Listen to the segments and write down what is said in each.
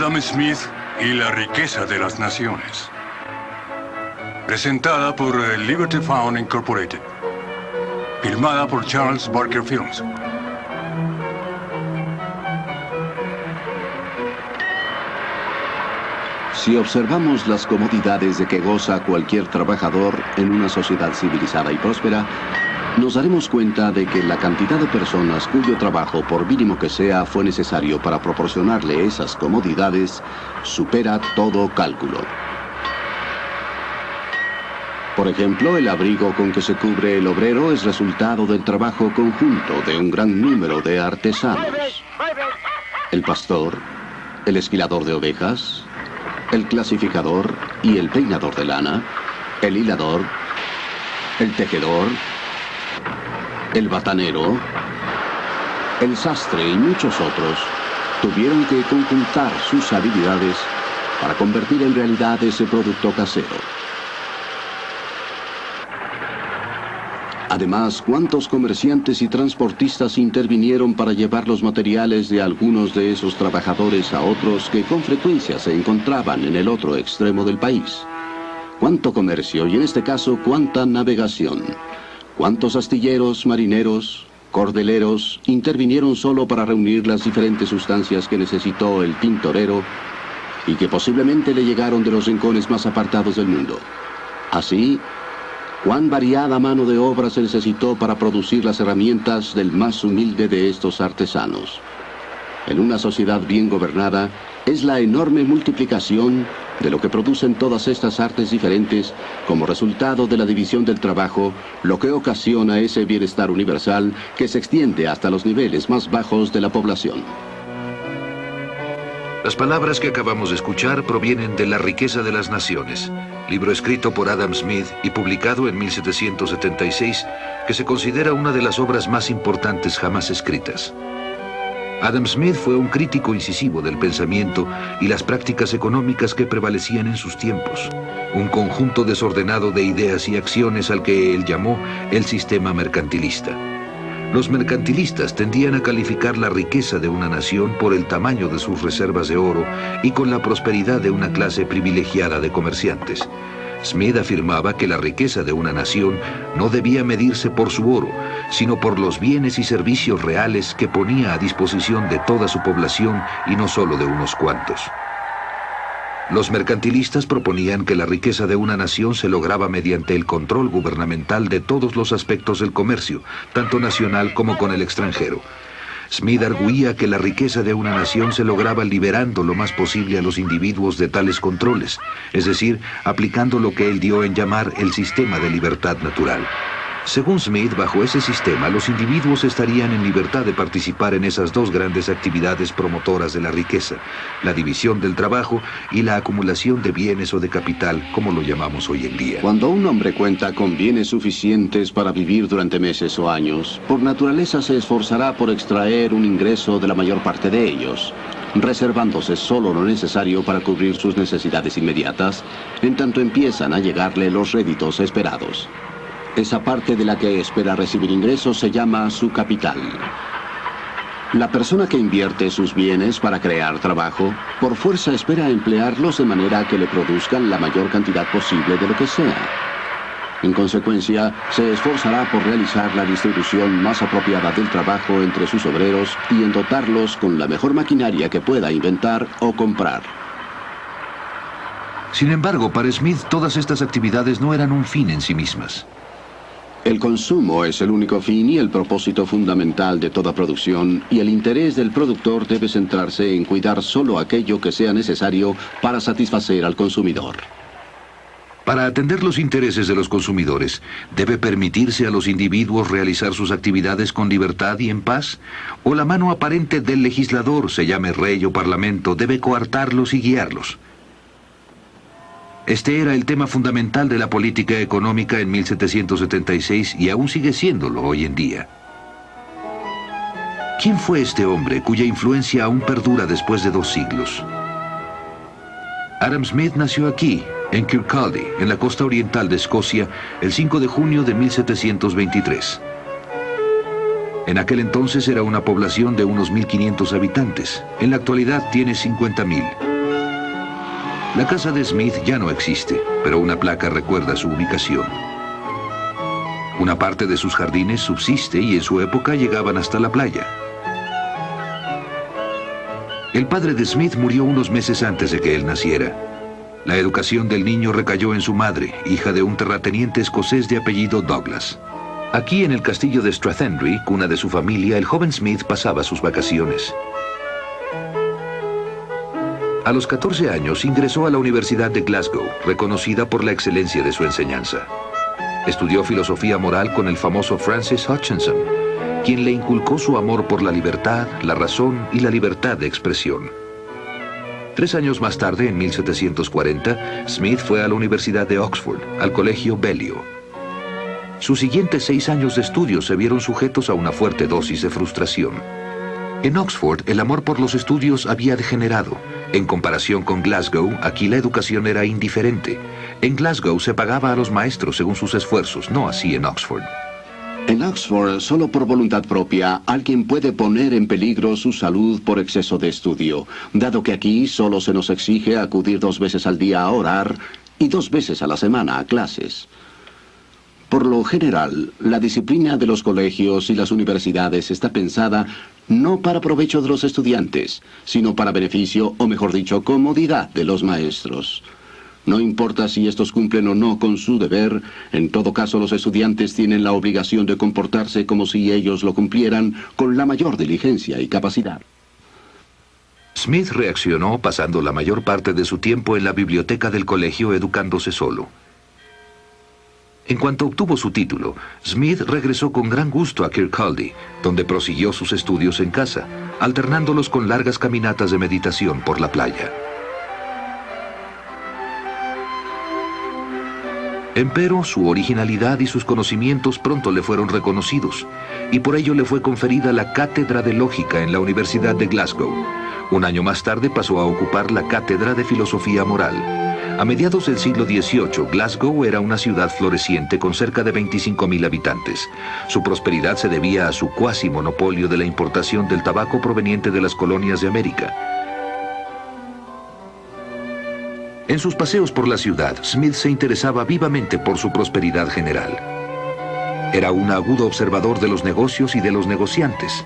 Adam Smith y la riqueza de las naciones. Presentada por Liberty Fund Incorporated. Filmada por Charles Barker Films. Si observamos las comodidades de que goza cualquier trabajador en una sociedad civilizada y próspera, nos daremos cuenta de que la cantidad de personas cuyo trabajo, por mínimo que sea, fue necesario para proporcionarle esas comodidades, supera todo cálculo. Por ejemplo, el abrigo con que se cubre el obrero es resultado del trabajo conjunto de un gran número de artesanos. El pastor, el esquilador de ovejas, el clasificador y el peinador de lana, el hilador, el tejedor, el batanero, el sastre y muchos otros tuvieron que conjuntar sus habilidades para convertir en realidad ese producto casero. Además, ¿cuántos comerciantes y transportistas intervinieron para llevar los materiales de algunos de esos trabajadores a otros que con frecuencia se encontraban en el otro extremo del país? ¿Cuánto comercio y en este caso cuánta navegación? ¿Cuántos astilleros, marineros, cordeleros intervinieron solo para reunir las diferentes sustancias que necesitó el tintorero y que posiblemente le llegaron de los rincones más apartados del mundo? Así, ¿cuán variada mano de obra se necesitó para producir las herramientas del más humilde de estos artesanos? En una sociedad bien gobernada, es la enorme multiplicación de lo que producen todas estas artes diferentes como resultado de la división del trabajo, lo que ocasiona ese bienestar universal que se extiende hasta los niveles más bajos de la población. Las palabras que acabamos de escuchar provienen de La riqueza de las naciones, libro escrito por Adam Smith y publicado en 1776, que se considera una de las obras más importantes jamás escritas. Adam Smith fue un crítico incisivo del pensamiento y las prácticas económicas que prevalecían en sus tiempos, un conjunto desordenado de ideas y acciones al que él llamó el sistema mercantilista. Los mercantilistas tendían a calificar la riqueza de una nación por el tamaño de sus reservas de oro y con la prosperidad de una clase privilegiada de comerciantes. Smith afirmaba que la riqueza de una nación no debía medirse por su oro, sino por los bienes y servicios reales que ponía a disposición de toda su población y no solo de unos cuantos. Los mercantilistas proponían que la riqueza de una nación se lograba mediante el control gubernamental de todos los aspectos del comercio, tanto nacional como con el extranjero. Smith arguía que la riqueza de una nación se lograba liberando lo más posible a los individuos de tales controles, es decir, aplicando lo que él dio en llamar el sistema de libertad natural. Según Smith, bajo ese sistema, los individuos estarían en libertad de participar en esas dos grandes actividades promotoras de la riqueza, la división del trabajo y la acumulación de bienes o de capital, como lo llamamos hoy en día. Cuando un hombre cuenta con bienes suficientes para vivir durante meses o años, por naturaleza se esforzará por extraer un ingreso de la mayor parte de ellos, reservándose solo lo necesario para cubrir sus necesidades inmediatas, en tanto empiezan a llegarle los réditos esperados. Esa parte de la que espera recibir ingresos se llama su capital. La persona que invierte sus bienes para crear trabajo, por fuerza espera emplearlos de manera que le produzcan la mayor cantidad posible de lo que sea. En consecuencia, se esforzará por realizar la distribución más apropiada del trabajo entre sus obreros y en dotarlos con la mejor maquinaria que pueda inventar o comprar. Sin embargo, para Smith, todas estas actividades no eran un fin en sí mismas. El consumo es el único fin y el propósito fundamental de toda producción, y el interés del productor debe centrarse en cuidar solo aquello que sea necesario para satisfacer al consumidor. Para atender los intereses de los consumidores, ¿debe permitirse a los individuos realizar sus actividades con libertad y en paz? ¿O la mano aparente del legislador, se llame rey o parlamento, debe coartarlos y guiarlos? Este era el tema fundamental de la política económica en 1776 y aún sigue siéndolo hoy en día. ¿Quién fue este hombre cuya influencia aún perdura después de 2 siglos? Adam Smith nació aquí, en Kirkcaldy, en la costa oriental de Escocia, el 5 de junio de 1723. En aquel entonces era una población de unos 1.500 habitantes. En la actualidad tiene 50.000. La casa de Smith ya no existe, pero una placa recuerda su ubicación. Una parte de sus jardines subsiste y en su época llegaban hasta la playa. El padre de Smith murió unos meses antes de que él naciera. La educación del niño recayó en su madre, hija de un terrateniente escocés de apellido Douglas. Aquí en el castillo de Strathendry, cuna de su familia, el joven Smith pasaba sus vacaciones. A los 14 años ingresó a la Universidad de Glasgow, reconocida por la excelencia de su enseñanza. Estudió filosofía moral con el famoso Francis Hutcheson, quien le inculcó su amor por la libertad, la razón y la libertad de expresión. 3 años más tarde, en 1740, Smith fue a la Universidad de Oxford, al colegio Balliol. Sus siguientes 6 años de estudio se vieron sujetos a una fuerte dosis de frustración. En Oxford, el amor por los estudios había degenerado. En comparación con Glasgow, aquí la educación era indiferente. En Glasgow se pagaba a los maestros según sus esfuerzos, no así en Oxford. En Oxford, solo por voluntad propia, alguien puede poner en peligro su salud por exceso de estudio, dado que aquí solo se nos exige acudir 2 veces al día a orar y 2 veces a la semana a clases. Por lo general, la disciplina de los colegios y las universidades está pensada no para provecho de los estudiantes, sino para beneficio, o mejor dicho, comodidad de los maestros. No importa si estos cumplen o no con su deber, en todo caso los estudiantes tienen la obligación de comportarse como si ellos lo cumplieran con la mayor diligencia y capacidad. Smith reaccionó pasando la mayor parte de su tiempo en la biblioteca del colegio educándose solo. En cuanto obtuvo su título, Smith regresó con gran gusto a Kirkcaldy, donde prosiguió sus estudios en casa, alternándolos con largas caminatas de meditación por la playa. Empero, su originalidad y sus conocimientos pronto le fueron reconocidos, y por ello le fue conferida la Cátedra de Lógica en la Universidad de Glasgow. Un año más tarde pasó a ocupar la Cátedra de Filosofía Moral. A mediados del siglo XVIII, Glasgow era una ciudad floreciente con cerca de 25.000 habitantes. Su prosperidad se debía a su cuasi monopolio de la importación del tabaco proveniente de las colonias de América. En sus paseos por la ciudad, Smith se interesaba vivamente por su prosperidad general. Era un agudo observador de los negocios y de los negociantes.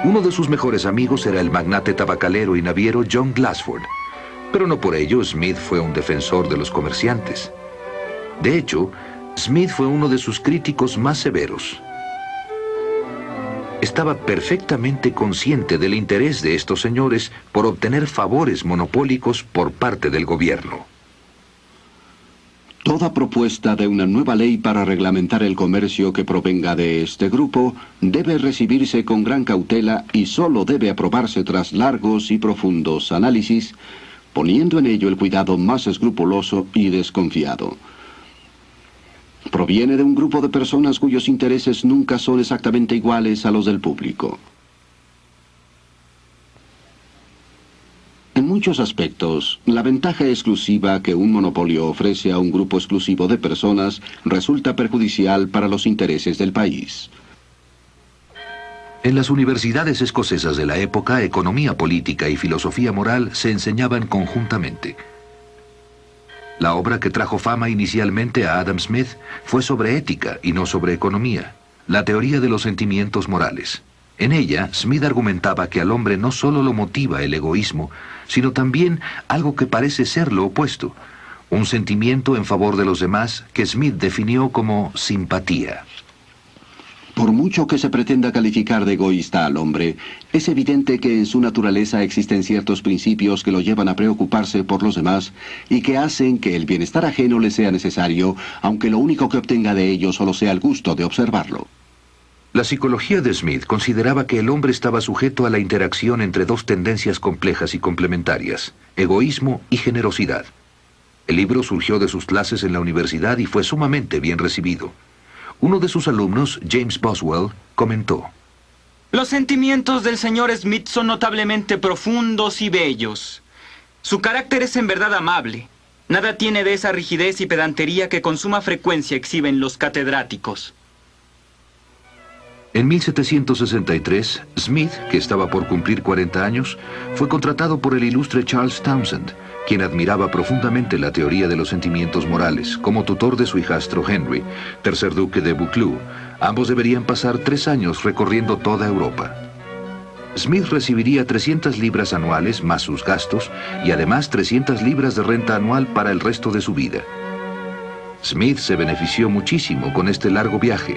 Uno de sus mejores amigos era el magnate tabacalero y naviero John Glassford. Pero no por ello Smith fue un defensor de los comerciantes. De hecho, Smith fue uno de sus críticos más severos. Estaba perfectamente consciente del interés de estos señores por obtener favores monopólicos por parte del gobierno. Toda propuesta de una nueva ley para reglamentar el comercio que provenga de este grupo debe recibirse con gran cautela y solo debe aprobarse tras largos y profundos análisis, poniendo en ello el cuidado más escrupuloso y desconfiado. Proviene de un grupo de personas cuyos intereses nunca son exactamente iguales a los del público. En muchos aspectos, la ventaja exclusiva que un monopolio ofrece a un grupo exclusivo de personas resulta perjudicial para los intereses del país. En las universidades escocesas de la época, economía política y filosofía moral se enseñaban conjuntamente. La obra que trajo fama inicialmente a Adam Smith fue sobre ética y no sobre economía, la teoría de los sentimientos morales. En ella, Smith argumentaba que al hombre no solo lo motiva el egoísmo, sino también algo que parece ser lo opuesto, un sentimiento en favor de los demás que Smith definió como simpatía. Por mucho que se pretenda calificar de egoísta al hombre, es evidente que en su naturaleza existen ciertos principios que lo llevan a preocuparse por los demás y que hacen que el bienestar ajeno le sea necesario, aunque lo único que obtenga de ello solo sea el gusto de observarlo. La psicología de Smith consideraba que el hombre estaba sujeto a la interacción entre 2 tendencias complejas y complementarias, egoísmo y generosidad. El libro surgió de sus clases en la universidad y fue sumamente bien recibido. Uno de sus alumnos, James Boswell, comentó: Los sentimientos del señor Smith son notablemente profundos y bellos. Su carácter es en verdad amable. Nada tiene de esa rigidez y pedantería que con suma frecuencia exhiben los catedráticos. En 1763, Smith, que estaba por cumplir 40 años, fue contratado por el ilustre Charles Townshend, quien admiraba profundamente la teoría de los sentimientos morales, como tutor de su hijastro Henry, tercer duque de Buccleuch. Ambos deberían pasar 3 años recorriendo toda Europa. Smith recibiría 300 libras anuales más sus gastos y además 300 libras de renta anual para el resto de su vida. Smith se benefició muchísimo con este largo viaje,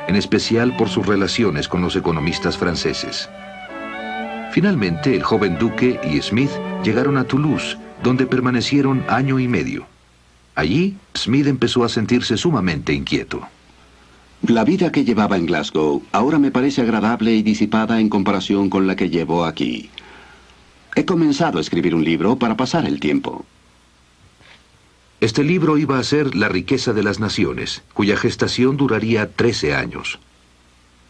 en especial por sus relaciones con los economistas franceses. Finalmente, el joven duque y Smith llegaron a Toulouse, donde permanecieron 1 año y medio. Allí, Smith empezó a sentirse sumamente inquieto. La vida que llevaba en Glasgow ahora me parece agradable y disipada en comparación con la que llevo aquí. He comenzado a escribir un libro para pasar el tiempo. Este libro iba a ser La riqueza de las naciones, cuya gestación duraría 13 años.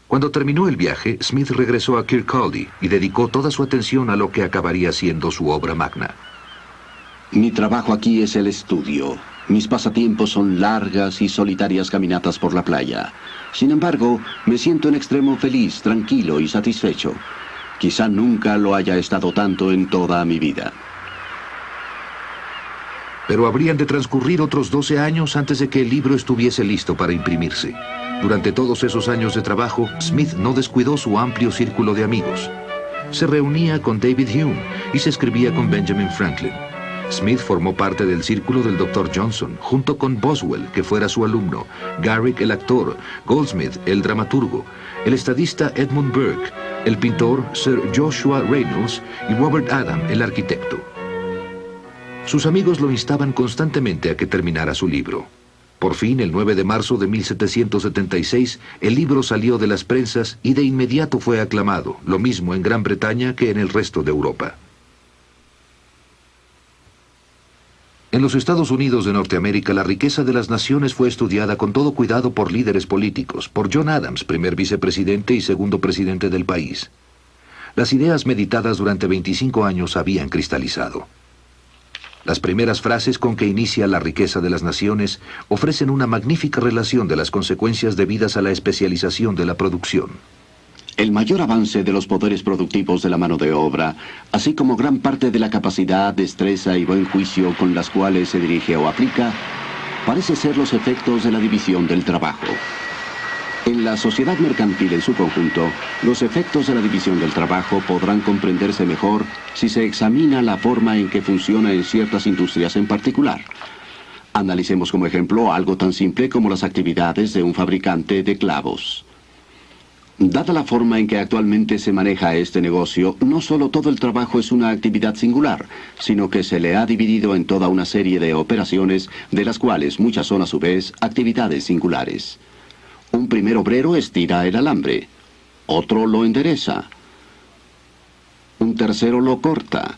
Cuando terminó el viaje, Smith regresó a Kirkcaldy y dedicó toda su atención a lo que acabaría siendo su obra magna. Mi trabajo aquí es el estudio. Mis pasatiempos son largas y solitarias caminatas por la playa. Sin embargo, me siento en extremo feliz, tranquilo y satisfecho. Quizá nunca lo haya estado tanto en toda mi vida. Pero habrían de transcurrir otros 12 años antes de que el libro estuviese listo para imprimirse. Durante todos esos años de trabajo, Smith no descuidó su amplio círculo de amigos. Se reunía con David Hume y se escribía con Benjamin Franklin. Smith formó parte del círculo del Dr. Johnson, junto con Boswell, que fuera su alumno, Garrick el actor, Goldsmith el dramaturgo, el estadista Edmund Burke, el pintor Sir Joshua Reynolds y Robert Adam el arquitecto. Sus amigos lo instaban constantemente a que terminara su libro. Por fin, el 9 de marzo de 1776, el libro salió de las prensas y de inmediato fue aclamado, lo mismo en Gran Bretaña que en el resto de Europa. En los Estados Unidos de Norteamérica, la riqueza de las naciones fue estudiada con todo cuidado por líderes políticos, por John Adams, primer vicepresidente y segundo presidente del país. Las ideas meditadas durante 25 años habían cristalizado. Las primeras frases con que inicia La riqueza de las naciones ofrecen una magnífica relación de las consecuencias debidas a la especialización de la producción. El mayor avance de los poderes productivos de la mano de obra, así como gran parte de la capacidad, destreza y buen juicio con las cuales se dirige o aplica, parece ser los efectos de la división del trabajo. En la sociedad mercantil en su conjunto, los efectos de la división del trabajo podrán comprenderse mejor si se examina la forma en que funciona en ciertas industrias en particular. Analicemos como ejemplo algo tan simple como las actividades de un fabricante de clavos. Dada la forma en que actualmente se maneja este negocio, no solo todo el trabajo es una actividad singular, sino que se le ha dividido en toda una serie de operaciones, de las cuales muchas son a su vez actividades singulares. Un primer obrero estira el alambre, otro lo endereza, un tercero lo corta,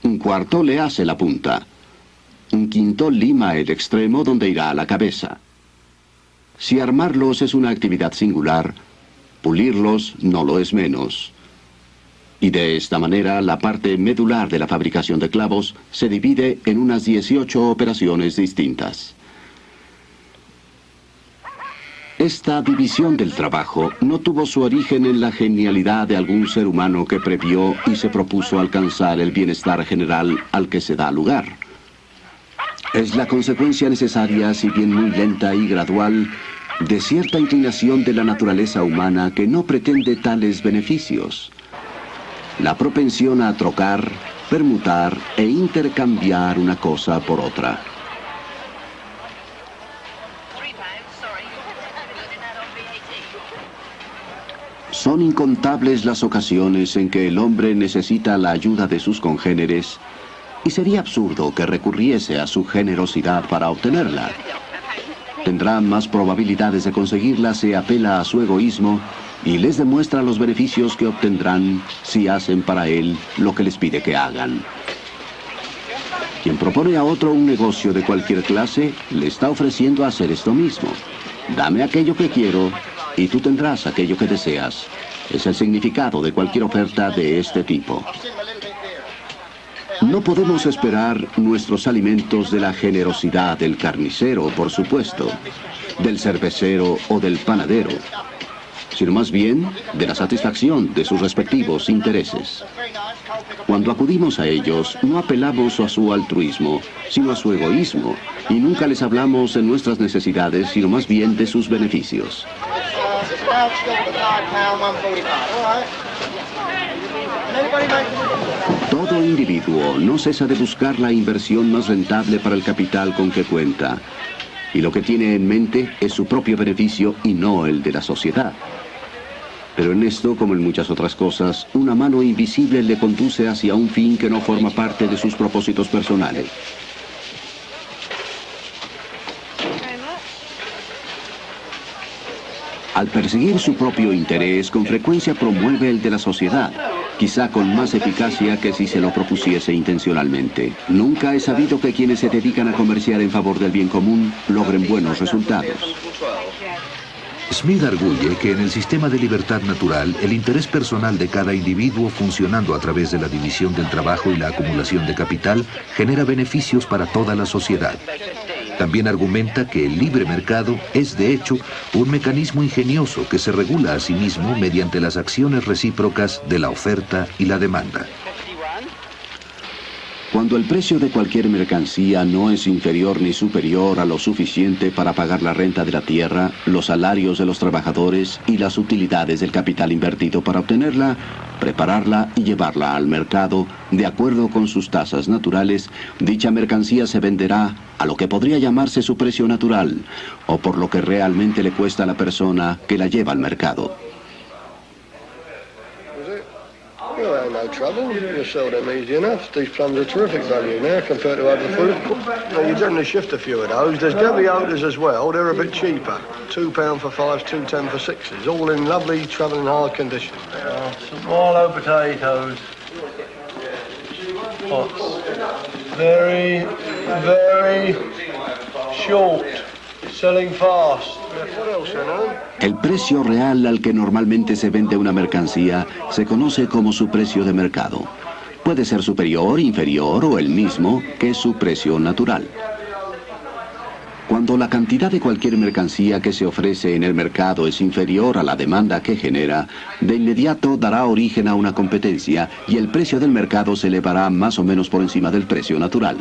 un cuarto le hace la punta, un quinto lima el extremo donde irá la cabeza. Si armarlos es una actividad singular, pulirlos no lo es menos. Y de esta manera, la parte medular de la fabricación de clavos se divide en unas 18 operaciones distintas. Esta división del trabajo no tuvo su origen en la genialidad de algún ser humano que previó y se propuso alcanzar el bienestar general al que se da lugar. Es la consecuencia necesaria, si bien muy lenta y gradual, de cierta inclinación de la naturaleza humana que no pretende tales beneficios. La propensión a trocar, permutar e intercambiar una cosa por otra. Son incontables las ocasiones en que el hombre necesita la ayuda de sus congéneres y sería absurdo que recurriese a su generosidad para obtenerla. Tendrá más probabilidades de conseguirla si apela a su egoísmo y les demuestra los beneficios que obtendrán si hacen para él lo que les pide que hagan. Quien propone a otro un negocio de cualquier clase, le está ofreciendo hacer esto mismo. Dame aquello que quiero y tú tendrás aquello que deseas. Es el significado de cualquier oferta de este tipo. No podemos esperar nuestros alimentos de la generosidad del carnicero, por supuesto, del cervecero o del panadero. sino más bien de la satisfacción de sus respectivos intereses. Cuando acudimos a ellos, no apelamos a su altruismo, sino a su egoísmo, y nunca les hablamos de nuestras necesidades, sino más bien de sus beneficios. Todo individuo no cesa de buscar la inversión más rentable para el capital con que cuenta, y lo que tiene en mente es su propio beneficio y no el de la sociedad. Pero en esto, como en muchas otras cosas, una mano invisible le conduce hacia un fin que no forma parte de sus propósitos personales. Al perseguir su propio interés, con frecuencia promueve el de la sociedad, quizá con más eficacia que si se lo propusiese intencionalmente. Nunca he sabido que quienes se dedican a comerciar en favor del bien común logren buenos resultados. Smith arguye que en el sistema de libertad natural, el interés personal de cada individuo funcionando a través de la división del trabajo y la acumulación de capital genera beneficios para toda la sociedad. También argumenta que el libre mercado es, de hecho, un mecanismo ingenioso que se regula a sí mismo mediante las acciones recíprocas de la oferta y la demanda. Cuando el precio de cualquier mercancía no es inferior ni superior a lo suficiente para pagar la renta de la tierra, los salarios de los trabajadores y las utilidades del capital invertido para obtenerla, prepararla y llevarla al mercado, de acuerdo con sus tasas naturales, dicha mercancía se venderá a lo que podría llamarse su precio natural, o por lo que realmente le cuesta a la persona que la lleva al mercado. You'll have no trouble. You'll sell them easy enough. These plums are terrific value now compared to other food. Now, you generally shift a few of those. There's Debbie Odors as well. They're a bit cheaper. £2 for 5s, £2.10 for 6s. All in lovely travelling hard condition. Some Marlow potatoes. Pots. Very, very short. Selling fast. What else, El precio real al que normalmente se vende una mercancía se conoce como su precio de mercado. Puede ser superior, inferior o el mismo que su precio natural. Cuando la cantidad de cualquier mercancía que se ofrece en el mercado es inferior a la demanda que genera, de inmediato dará origen a una competencia y el precio del mercado se elevará más o menos por encima del precio natural.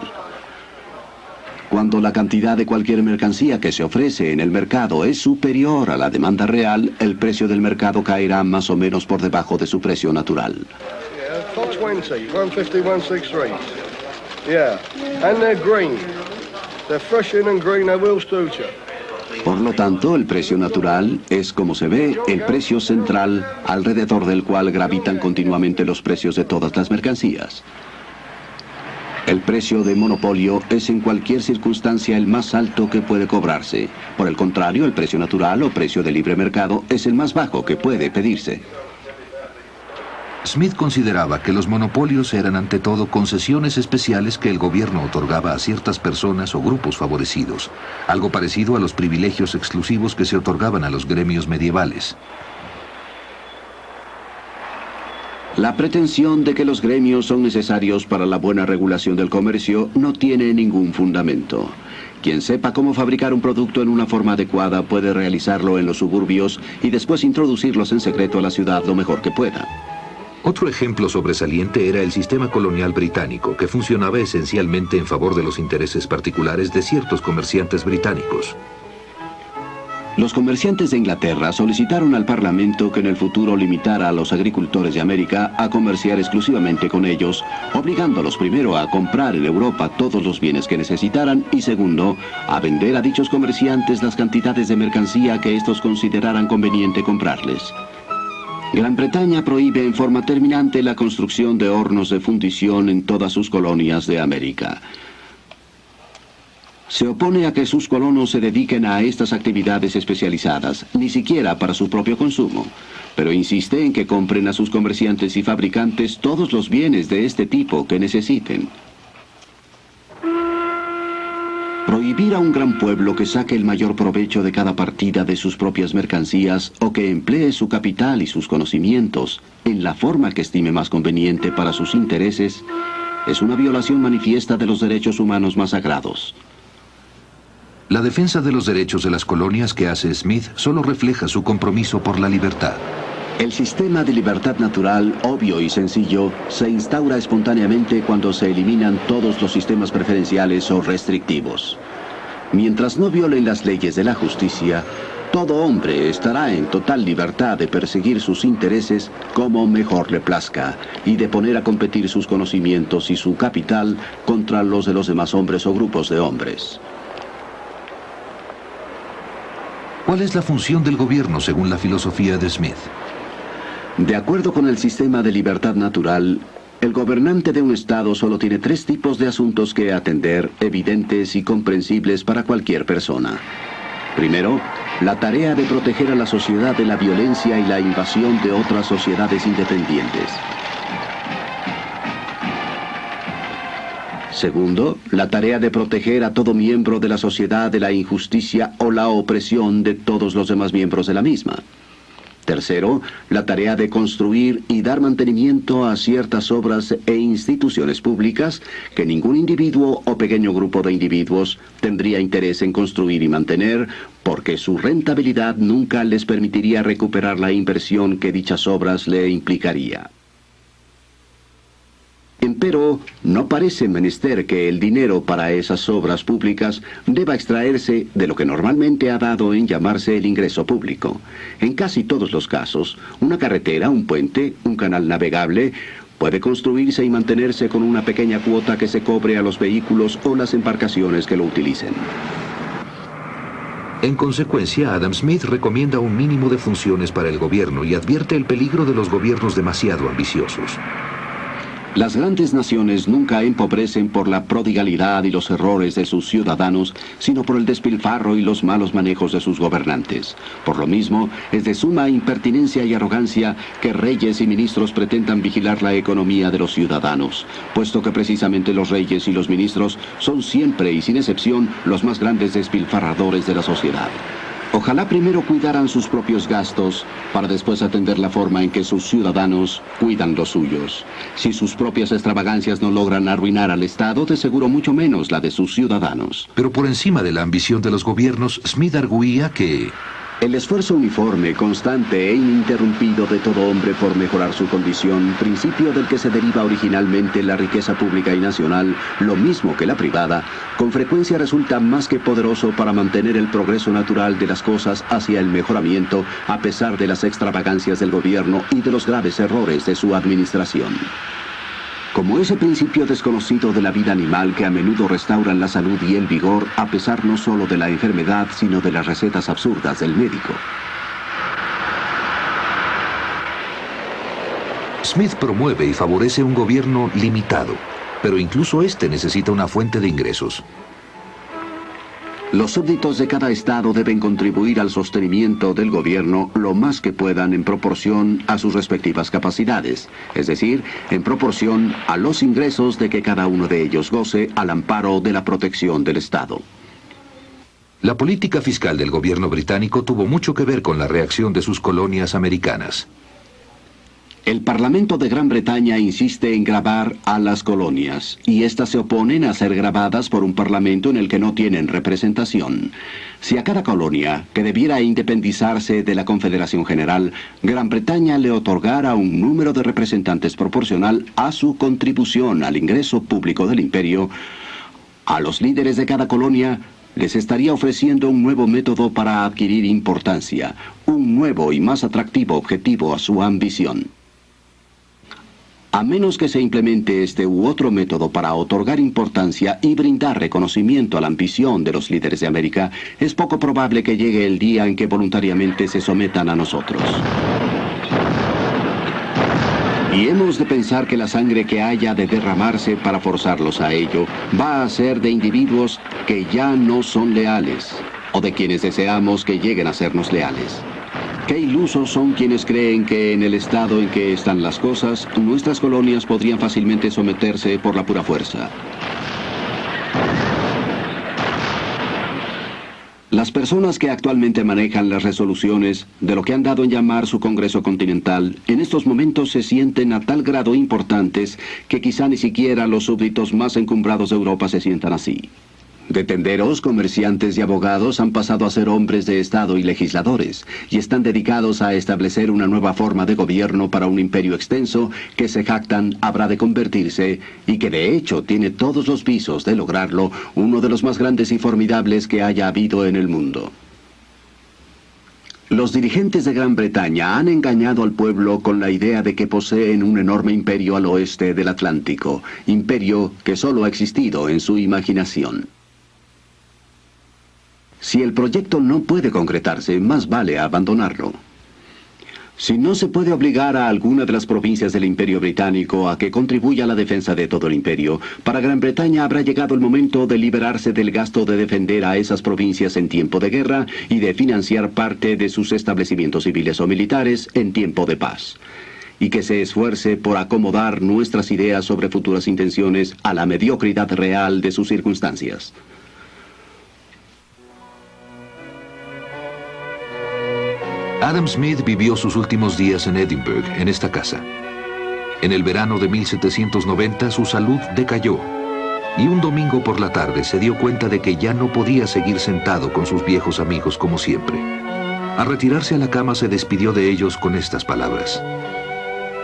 Cuando la cantidad de cualquier mercancía que se ofrece en el mercado es superior a la demanda real, el precio del mercado caerá más o menos por debajo de su precio natural. Por lo tanto, el precio natural es, como se ve, el precio central alrededor del cual gravitan continuamente los precios de todas las mercancías. El precio de monopolio es en cualquier circunstancia el más alto que puede cobrarse. Por el contrario, el precio natural o precio de libre mercado es el más bajo que puede pedirse. Smith consideraba que los monopolios eran ante todo concesiones especiales que el gobierno otorgaba a ciertas personas o grupos favorecidos, algo parecido a los privilegios exclusivos que se otorgaban a los gremios medievales. La pretensión de que los gremios son necesarios para la buena regulación del comercio no tiene ningún fundamento. Quien sepa cómo fabricar un producto en una forma adecuada puede realizarlo en los suburbios y después introducirlos en secreto a la ciudad lo mejor que pueda. Otro ejemplo sobresaliente era el sistema colonial británico, que funcionaba esencialmente en favor de los intereses particulares de ciertos comerciantes británicos. Los comerciantes de Inglaterra solicitaron al Parlamento que en el futuro limitara a los agricultores de América a comerciar exclusivamente con ellos, obligándolos primero a comprar en Europa todos los bienes que necesitaran y segundo, a vender a dichos comerciantes las cantidades de mercancía que estos consideraran conveniente comprarles. Gran Bretaña prohíbe en forma terminante la construcción de hornos de fundición en todas sus colonias de América. Se opone a que sus colonos se dediquen a estas actividades especializadas, ni siquiera para su propio consumo, pero insiste en que compren a sus comerciantes y fabricantes todos los bienes de este tipo que necesiten. Prohibir a un gran pueblo que saque el mayor provecho de cada partida de sus propias mercancías o que emplee su capital y sus conocimientos en la forma que estime más conveniente para sus intereses es una violación manifiesta de los derechos humanos más sagrados. La defensa de los derechos de las colonias que hace Smith solo refleja su compromiso por la libertad. El sistema de libertad natural, obvio y sencillo, se instaura espontáneamente cuando se eliminan todos los sistemas preferenciales o restrictivos. Mientras no violen las leyes de la justicia, todo hombre estará en total libertad de perseguir sus intereses como mejor le plazca y de poner a competir sus conocimientos y su capital contra los de los demás hombres o grupos de hombres. ¿Cuál es la función del gobierno según la filosofía de Smith? De acuerdo con el sistema de libertad natural, el gobernante de un estado solo tiene 3 tipos de asuntos que atender, evidentes y comprensibles para cualquier persona. Primero, la tarea de proteger a la sociedad de la violencia y la invasión de otras sociedades independientes. Segundo, la tarea de proteger a todo miembro de la sociedad de la injusticia o la opresión de todos los demás miembros de la misma. Tercero, la tarea de construir y dar mantenimiento a ciertas obras e instituciones públicas que ningún individuo o pequeño grupo de individuos tendría interés en construir y mantener, porque su rentabilidad nunca les permitiría recuperar la inversión que dichas obras le implicaría. Empero, no parece menester que el dinero para esas obras públicas deba extraerse de lo que normalmente ha dado en llamarse el ingreso público. En casi todos los casos, una carretera, un puente, un canal navegable puede construirse y mantenerse con una pequeña cuota que se cobre a los vehículos o las embarcaciones que lo utilicen. En consecuencia, Adam Smith recomienda un mínimo de funciones para el gobierno y advierte el peligro de los gobiernos demasiado ambiciosos. Las grandes naciones nunca empobrecen por la prodigalidad y los errores de sus ciudadanos, sino por el despilfarro y los malos manejos de sus gobernantes. Por lo mismo, es de suma impertinencia y arrogancia que reyes y ministros pretendan vigilar la economía de los ciudadanos, puesto que precisamente los reyes y los ministros son siempre y sin excepción los más grandes despilfarradores de la sociedad. Ojalá primero cuidaran sus propios gastos, para después atender la forma en que sus ciudadanos cuidan los suyos. Si sus propias extravagancias no logran arruinar al Estado, de seguro mucho menos la de sus ciudadanos. Pero por encima de la ambición de los gobiernos, Smith arguía que el esfuerzo uniforme, constante e ininterrumpido de todo hombre por mejorar su condición, principio del que se deriva originalmente la riqueza pública y nacional, lo mismo que la privada, con frecuencia resulta más que poderoso para mantener el progreso natural de las cosas hacia el mejoramiento, a pesar de las extravagancias del gobierno y de los graves errores de su administración. Como ese principio desconocido de la vida animal que a menudo restauran la salud y el vigor, a pesar no solo de la enfermedad, sino de las recetas absurdas del médico. Smith promueve y favorece un gobierno limitado, pero incluso este necesita una fuente de ingresos. Los súbditos de cada estado deben contribuir al sostenimiento del gobierno lo más que puedan en proporción a sus respectivas capacidades, es decir, en proporción a los ingresos de que cada uno de ellos goce al amparo de la protección del Estado. La política fiscal del gobierno británico tuvo mucho que ver con la reacción de sus colonias americanas. El Parlamento de Gran Bretaña insiste en gravar a las colonias, y éstas se oponen a ser gravadas por un parlamento en el que no tienen representación. Si a cada colonia, que debiera independizarse de la Confederación General, Gran Bretaña le otorgara un número de representantes proporcional a su contribución al ingreso público del imperio, a los líderes de cada colonia les estaría ofreciendo un nuevo método para adquirir importancia, un nuevo y más atractivo objetivo a su ambición. A menos que se implemente este u otro método para otorgar importancia y brindar reconocimiento a la ambición de los líderes de América, es poco probable que llegue el día en que voluntariamente se sometan a nosotros. Y hemos de pensar que la sangre que haya de derramarse para forzarlos a ello va a ser de individuos que ya no son leales, o de quienes deseamos que lleguen a sernos leales. Qué ilusos son quienes creen que en el estado en que están las cosas, nuestras colonias podrían fácilmente someterse por la pura fuerza. Las personas que actualmente manejan las resoluciones de lo que han dado en llamar su Congreso Continental, en estos momentos se sienten a tal grado importantes que quizá ni siquiera los súbditos más encumbrados de Europa se sientan así. De tenderos, comerciantes y abogados han pasado a ser hombres de Estado y legisladores, y están dedicados a establecer una nueva forma de gobierno para un imperio extenso que se jactan habrá de convertirse, y que de hecho tiene todos los visos de lograrlo, uno de los más grandes y formidables que haya habido en el mundo. Los dirigentes de Gran Bretaña han engañado al pueblo con la idea de que poseen un enorme imperio al oeste del Atlántico, imperio que solo ha existido en su imaginación. Si el proyecto no puede concretarse, más vale abandonarlo. Si no se puede obligar a alguna de las provincias del Imperio Británico a que contribuya a la defensa de todo el imperio, para Gran Bretaña habrá llegado el momento de liberarse del gasto de defender a esas provincias en tiempo de guerra y de financiar parte de sus establecimientos civiles o militares en tiempo de paz. Y que se esfuerce por acomodar nuestras ideas sobre futuras intenciones a la mediocridad real de sus circunstancias. Adam Smith vivió sus últimos días en Edinburgh, en esta casa. En el verano de 1790 su salud decayó, y un domingo por la tarde se dio cuenta de que ya no podía seguir sentado con sus viejos amigos como siempre. Al retirarse a la cama se despidió de ellos con estas palabras.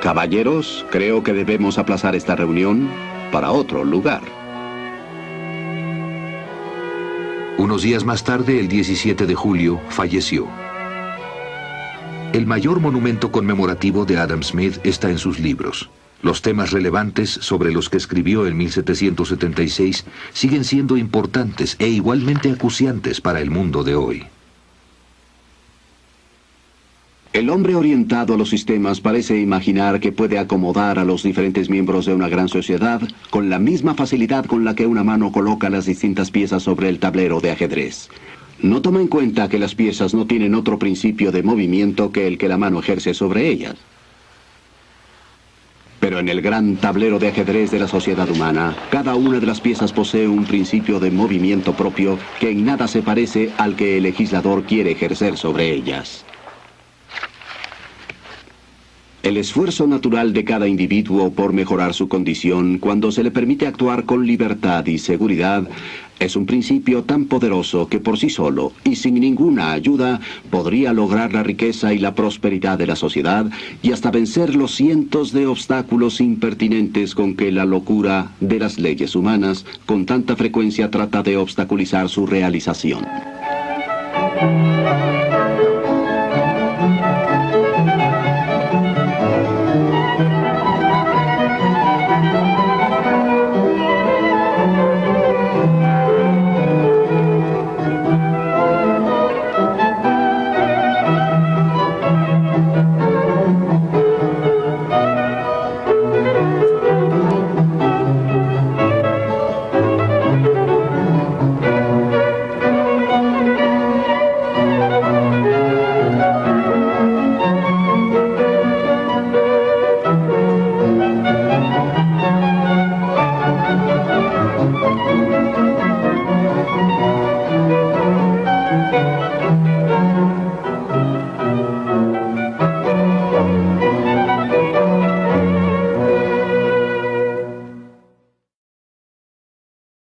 Caballeros, creo que debemos aplazar esta reunión para otro lugar. Unos días más tarde, el 17 de julio, falleció. El mayor monumento conmemorativo de Adam Smith está en sus libros. Los temas relevantes sobre los que escribió en 1776 siguen siendo importantes e igualmente acuciantes para el mundo de hoy. El hombre orientado a los sistemas parece imaginar que puede acomodar a los diferentes miembros de una gran sociedad con la misma facilidad con la que una mano coloca las distintas piezas sobre el tablero de ajedrez. No toma en cuenta que las piezas no tienen otro principio de movimiento que el que la mano ejerce sobre ellas. Pero en el gran tablero de ajedrez de la sociedad humana, cada una de las piezas posee un principio de movimiento propio que en nada se parece al que el legislador quiere ejercer sobre ellas. El esfuerzo natural de cada individuo por mejorar su condición cuando se le permite actuar con libertad y seguridad es un principio tan poderoso que por sí solo y sin ninguna ayuda podría lograr la riqueza y la prosperidad de la sociedad y hasta vencer los cientos de obstáculos impertinentes con que la locura de las leyes humanas con tanta frecuencia trata de obstaculizar su realización.